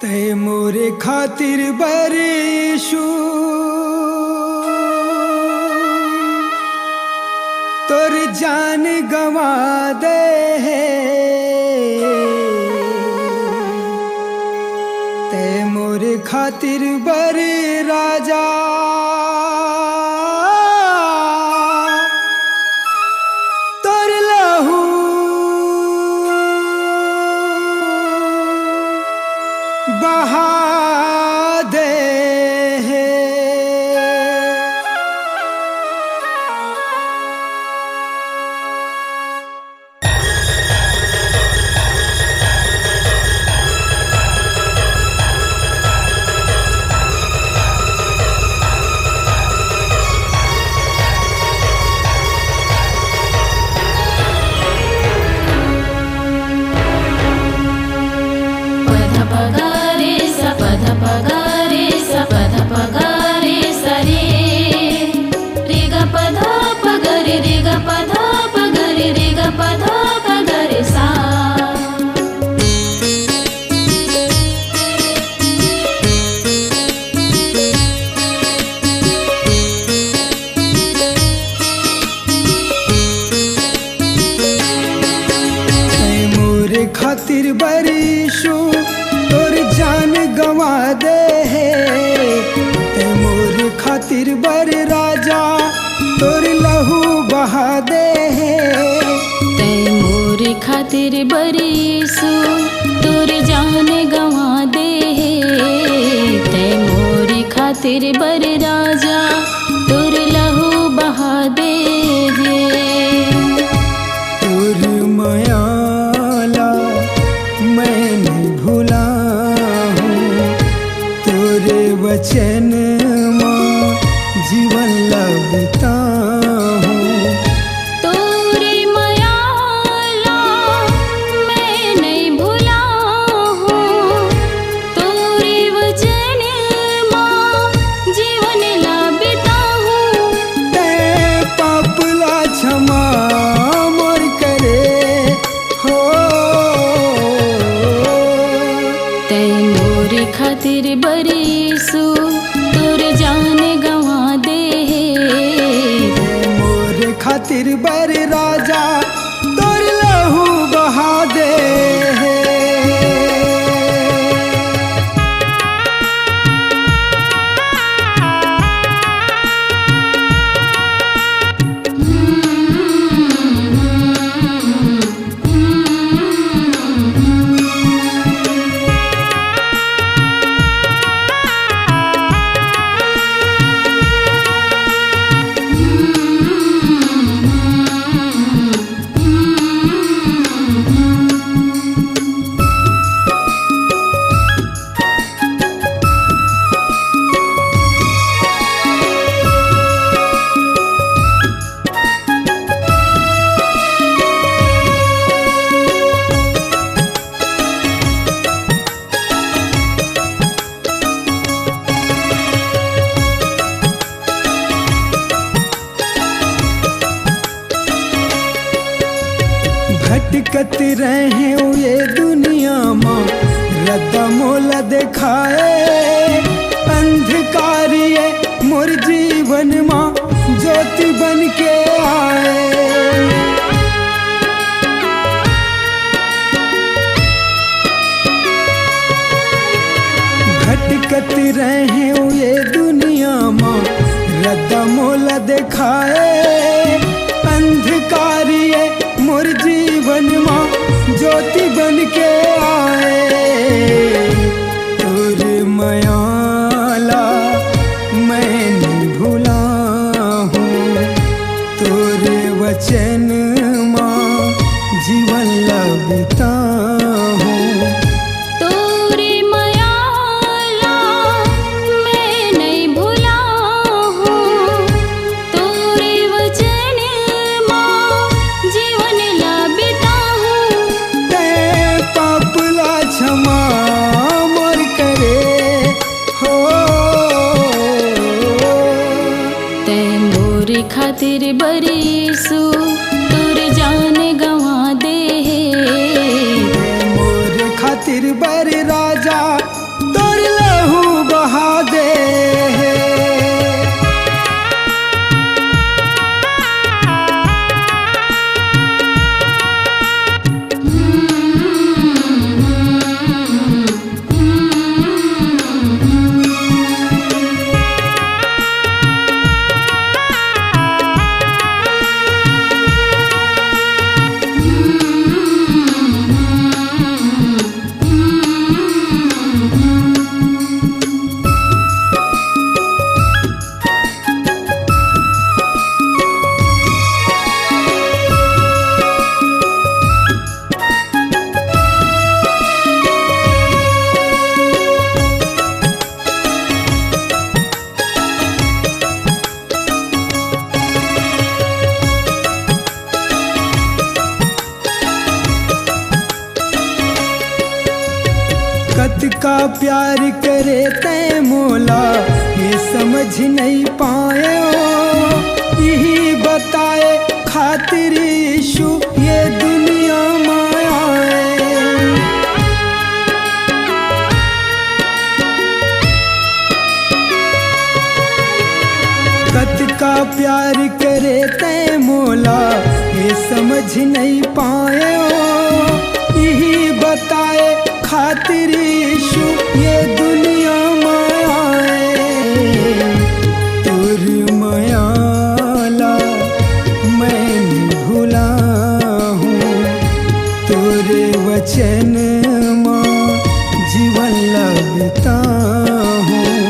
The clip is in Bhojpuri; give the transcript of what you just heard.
ते मोरे खातिर बरेशु तोर जान गवा दे ते मोरे खातिर बरे राजा तोर लहू बहा दे खातिर बरीशु तोर जान गवा दे ते मोर खातिर बर राजा तोर लहू बहा दे ते मोर खातिर बरीशु तोर जान गवा दे ते मोर खातिर बर राजा तोर लहू बहा दे तोर माया वचन माँ जीवन लगता हूँ तोरी मायाला मैं नहीं भूला हूँ तोरी वचन माँ जीवन लगता हूँ ते पापला क्षमा मोर करे हो ते मोर खातिर बरीशु तोर जान गवा दे मोर खातिर बर राजा तोर लहू बहा दे भटकत रहे ये दुनिया माँ रद्दा मोला दिखाए अंधकारिये मोर जीवन माँ ज्योति बन के आए भटकत रहे ये दुनिया माँ रद्दा मोला दिखाए अंधकारिये मोर जीवन माँ ज्योति बन के आए तोर मायाला मैं नहीं भूला हूँ तोर वचन माँ जीवन लगता हूँ तोरी मायाला मैं नहीं भूला हूँ तोरी वचन माँ जीवन लगता हूँ ते पाप कत का प्यार करे तै मोला ये समझ नहीं पाए यही बताए खातिर यीशु ये दुनिया माया है। कत का प्यार करे तै मोला ये समझ नहीं पाए यही बताए खातिर यीशु ये दुनिया माया है। तुर मायाला मैं नहीं भूला हूँ तोरे वचन माँ जीवन लगता हूँ।